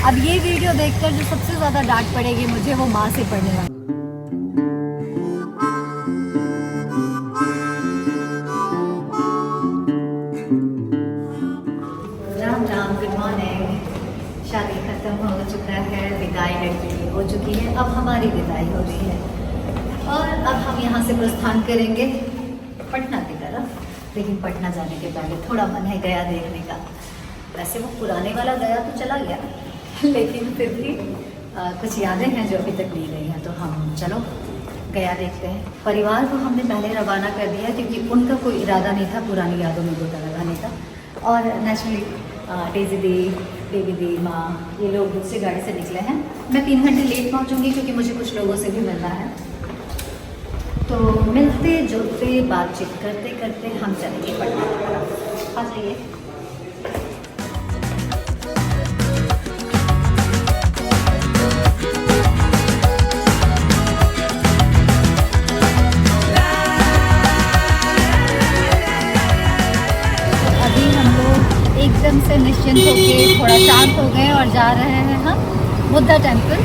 अब ये वीडियो देखकर जो सबसे ज़्यादा डांट पड़ेगी मुझे, वो माँ से पड़ने वाली। Ram Ram, good morning. शादी खत्म हो चुका है, विदाई लड़की की हो चुकी है, अब हमारी विदाई हो रही है और अब हम यहाँ से प्रस्थान करेंगे पटना की तरफ। लेकिन पटना जाने के पहले थोड़ा मन है गया देखने का। वैसे वो पुराने वाला गया तो चला गया, लेकिन फिर भी कुछ यादें हैं जो अभी तक ली गई हैं, तो हम चलो गया देखते हैं। परिवार को हमने पहले रवाना कर दिया क्योंकि उनका कोई इरादा नहीं था पुरानी यादों में गोता लगाने का। और नेचुरली डेजी दी, बेबी दी, माँ, ये लोग दूसरी गाड़ी से निकले हैं। मैं 3 घंटे लेट पहुँचूँगी क्योंकि मुझे कुछ लोगों से भी मिलना है। तो मिलते जुलते बातचीत करते करते हम चलेंगे पटना की तरफ। आ जाइए। एकदम से निश्चिंत होके थोड़ा शांत हो गए और जा रहे हैं हम बुद्धा टेम्पल।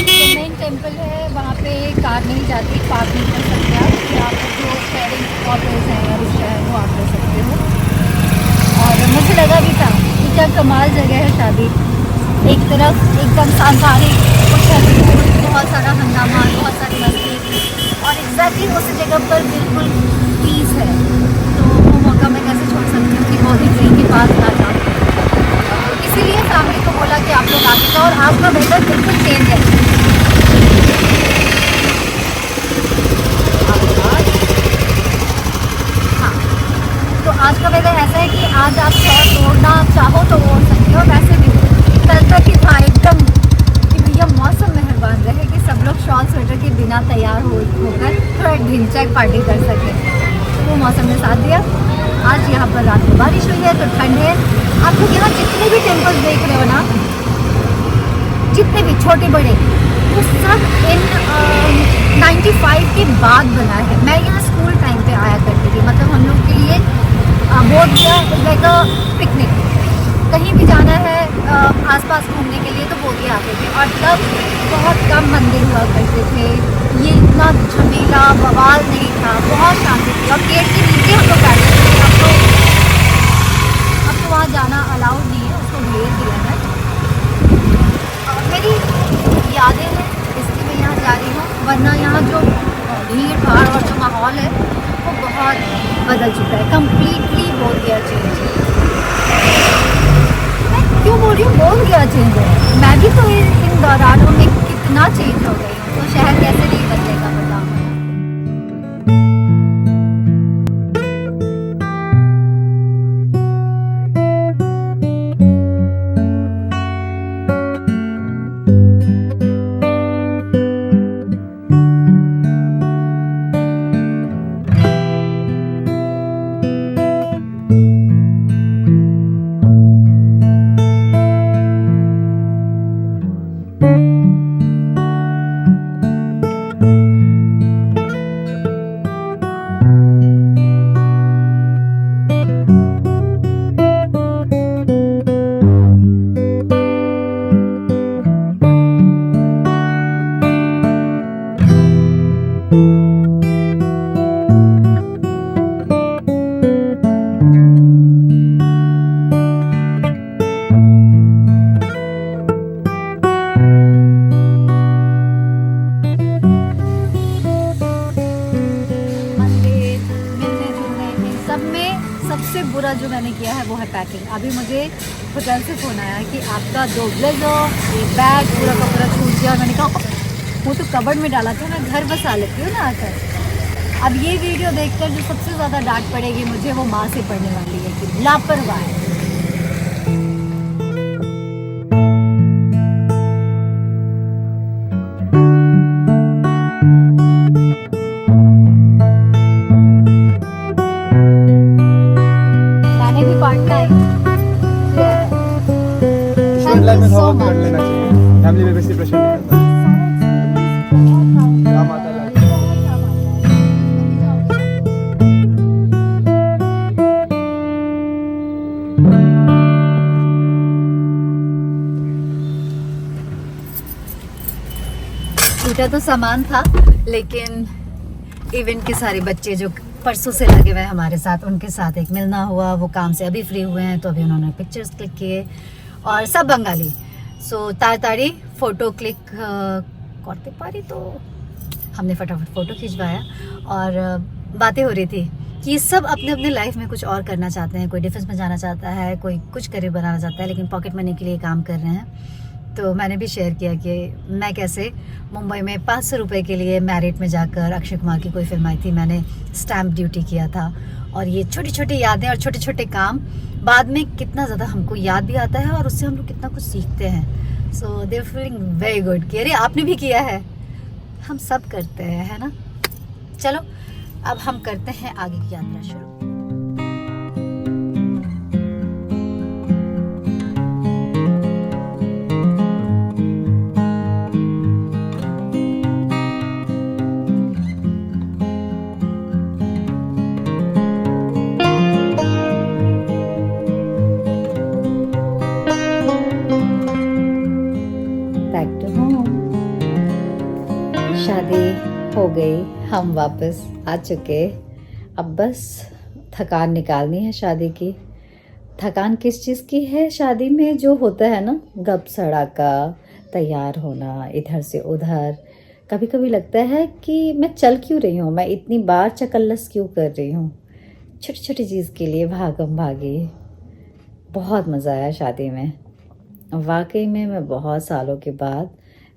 जो मेन टेम्पल है वहाँ पे कार नहीं जाती, पार्क नहीं कर सकते आप, या आप जो शेयरिंग ऑटोज हैं या रिक्शा है वो आप कर सकते हो। और मुझे लगा भी था कि क्या कमाल जगह है शादी। एक तरफ एकदम सांसारिक बहुत सारा हंगामा, बहुत सारी मस्ती, और एग्जैक्टली उस जगह पर बिल्कुल पीस है। तो वो मौका मैं कैसे छोड़ सकती हूँ कि बहुत ही ट्रेन के पास ना जाऊँ। इसीलिए फैमिली को बोला कि आप लोग आगे जाओ, और आपका वेदर बिल्कुल चेंज है। हाँ, तो आज का वेदर ऐसा है कि आज आप शॉर्ट ओढ़ना चाहो तो ओढ़ सकते हो। वैसे भी कल तक ही था एकदम कि भैया मौसम मेहरबान रहे कि सब लोग शॉर्ट स्वेटर के बिना तैयार होकर थोड़ा ढिंचैक पार्टी कर सके। तो वो मौसम ने साथ दिया। आज यहाँ पर रात में बारिश हुई है तो ठंड है। आप लोग यहाँ जितने भी टेम्पल्स देख रहे हो ना, जितने भी छोटे बड़े, वो सब इन 95 के बाद बना है। मैं यहाँ स्कूल टाइम पे आया करती थी, मतलब हम लोग के लिए बोध गया लाइक अ पिकनिक। कहीं भी जाना है आसपास घूमने के लिए तो बोधिया आते थे, और तब बहुत कम मंदिर हुआ करते थे। ये इतना झमेला बवाल नहीं था, बहुत शांति थी। और गेट के नीचे हम लोग बैठे थे। अब तो वहाँ जाना अलाउड नहीं है, उसको भेज दिया है। मेरी यादें हैं इसलिए मैं यहाँ जा रही हूँ, वरना यहाँ जो भीड़ भाड़ और जो माहौल है वो बहुत बदल चुका है, कम्प्लीटली हो गया चेंज। मैं क्यों बोल रही हूँ बोल गया चेंज है, मैं भी तो इन दौरानों में कितना चेंज हो गई हूँ। तो शहर कैसे नहीं बदलेगा बताओ। सबसे बुरा जो मैंने किया है वो है पैकिंग। अभी मुझे होटल से फ़ोन आया कि आपका 2 ब्लेजर, एक बैग पूरा का पूरा छूट गया। मैंने कहा वो तो कबर्ड में डाला था, मैं घर बसा लेती हूँ ना आकर। अब ये वीडियो देखकर जो सबसे ज़्यादा डांट पड़ेगी मुझे, वो माँ से पड़ने वाली है कि लापरवाह है। कर लेना चाहिए, फैमिली में वैसे प्रेशर नहीं करता। काम आता है। टूटा तो सामान था, लेकिन इवेंट के सारे बच्चे जो परसों से लगे हुए हैं हमारे साथ, उनके साथ एक मिलना हुआ। वो काम से अभी फ्री हुए हैं तो अभी उन्होंने पिक्चर्स क्लिक किए, और सब बंगाली। सो ताड़ी फ़ोटो क्लिक करते पारी, तो हमने फटाफट फ़ोटो खिंचवाया। और बातें हो रही थी कि सब अपने अपने लाइफ में कुछ और करना चाहते हैं। कोई डिफेंस में जाना चाहता है, कोई कुछ करियर बनाना चाहता है, लेकिन पॉकेट मनी के लिए काम कर रहे हैं। तो मैंने भी शेयर किया कि मैं कैसे मुंबई में 500 रुपये के लिए मैरिट में जाकर, अक्षय कुमार की कोई फिल्म आई थी, मैंने स्टैम्प ड्यूटी किया था। और ये छोटी छोटी यादें और छोटे छोटे काम बाद में कितना ज़्यादा हमको याद भी आता है, और उससे हम लोग कितना कुछ सीखते हैं। So they are feeling very good कि अरे आपने भी किया है, हम सब करते हैं, है ना। चलो अब हम करते हैं आगे की यात्रा शुरू। Back to home. शादी हो गई, हम वापस आ चुके। अब बस थकान निकालनी है शादी की। थकान किस चीज़ की है? शादी में जो होता है ना, गप सड़ाका, तैयार होना इधर से उधर। कभी कभी लगता है कि मैं चल क्यों रही हूँ, मैं इतनी बार चकल्लस क्यों कर रही हूँ, छोटी छोटी चीज़ के लिए भागम भागी। बहुत मज़ा आया शादी में। वाकई में मैं बहुत सालों के बाद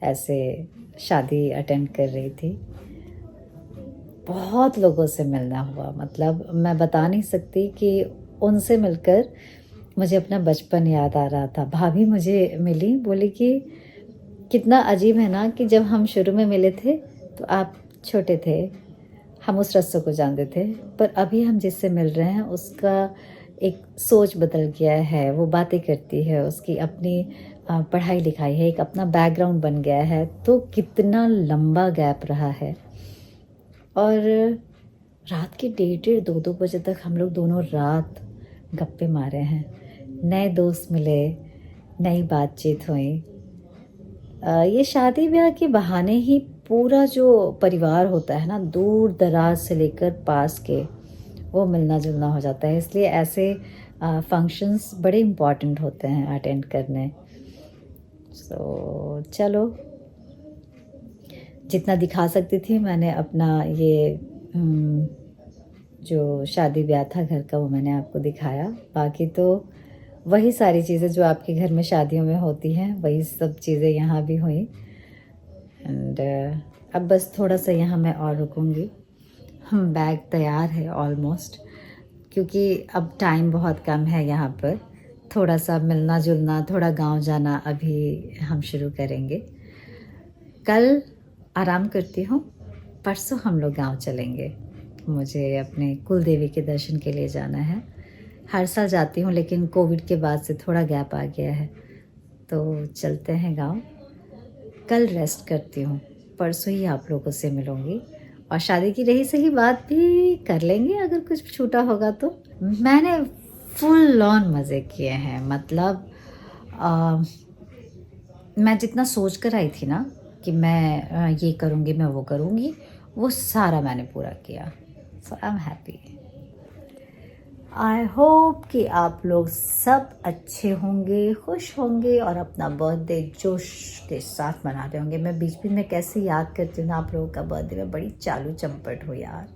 ऐसे शादी अटेंड कर रही थी। बहुत लोगों से मिलना हुआ, मतलब मैं बता नहीं सकती कि उनसे मिलकर मुझे अपना बचपन याद आ रहा था। भाभी मुझे मिली, बोली कि कितना अजीब है ना कि जब हम शुरू में मिले थे तो आप छोटे थे, हम उस रस्सों को जानते थे, पर अभी हम जिससे मिल रहे हैं उसका एक सोच बदल गया है, वो बातें करती है, उसकी अपनी पढ़ाई लिखाई है, एक अपना बैकग्राउंड बन गया है। तो कितना लंबा गैप रहा है। और रात के 1:30-2 बजे तक हम लोग दोनों रात गप्पे मारे हैं। नए दोस्त मिले, नई बातचीत हुई। ये शादी ब्याह के बहाने ही पूरा जो परिवार होता है ना, दूर दराज से लेकर पास के, वो मिलना जुलना हो जाता है। इसलिए ऐसे फंक्शंस बड़े इम्पॉर्टेंट होते हैं अटेंड करने। सो चलो, जितना दिखा सकती थी मैंने अपना ये जो शादी ब्याह था घर का, वो मैंने आपको दिखाया। बाकी तो वही सारी चीज़ें जो आपके घर में शादियों में होती हैं, वही सब चीज़ें यहाँ भी हुई। एंड अब बस थोड़ा सा यहाँ मैं और रुकूँगी। हम बैग तैयार है ऑलमोस्ट, क्योंकि अब टाइम बहुत कम है यहाँ पर। थोड़ा सा मिलना जुलना, थोड़ा गांव जाना अभी हम शुरू करेंगे। कल आराम करती हूँ, परसों हम लोग गांव चलेंगे। मुझे अपने कुल देवी के दर्शन के लिए जाना है। हर साल जाती हूँ, लेकिन कोविड के बाद से थोड़ा गैप आ गया है, तो चलते हैं गांव। कल रेस्ट करती हूँ, परसों ही आप लोगों से मिलूँगी, और शादी की रही सही बात भी कर लेंगे अगर कुछ छूटा होगा तो। मैंने फुल ऑन मज़े किए हैं, मतलब मैं जितना सोच कर आई थी ना कि मैं ये करूँगी, मैं वो करूँगी, वो सारा मैंने पूरा किया। So I am happy. I hope कि आप लोग सब अच्छे होंगे, खुश होंगे, और अपना बर्थडे जोश के साथ मनाते होंगे। मैं बीच बीच में कैसे याद करती हूँ ना आप लोगों का बर्थडे, में बड़ी चालू चंपट हूँ यार,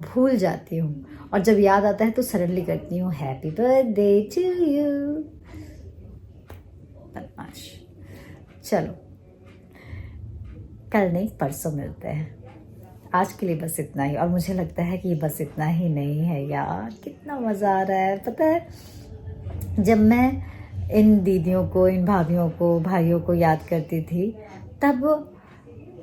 भूल जाती हूँ, और जब याद आता है तो सडनली करती हूँ हैप्पी बर्थडे टू यू। बदमाश। चलो, कल नहीं परसों मिलते हैं। आज के लिए बस इतना ही। और मुझे लगता है कि बस इतना ही नहीं है यार, कितना मज़ा आ रहा है। पता है, जब मैं इन दीदियों को, इन भाभियों को, भाइयों को याद करती थी, तब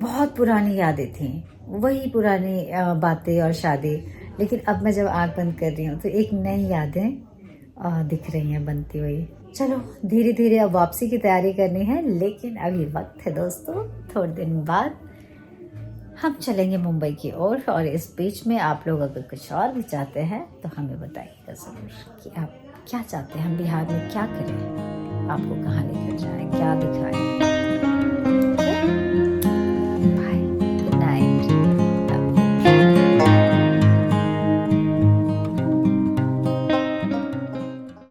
बहुत पुरानी यादें थी, वही पुरानी बातें और शादी। लेकिन अब मैं जब आँख बंद कर रही हूँ तो एक नई यादें दिख रही हैं बनती हुई। चलो, धीरे धीरे अब वापसी की तैयारी करनी है, लेकिन अभी वक्त है दोस्तों। थोड़े दिन बाद हम चलेंगे मुंबई की ओर, और इस बीच में आप लोग अगर कुछ और भी चाहते हैं तो हमें बताइएगा ज़रूर कि आप क्या चाहते हैं, हम बिहार में क्या करें, आपको कहाँ लेकर जाएं, क्या दिखाएं।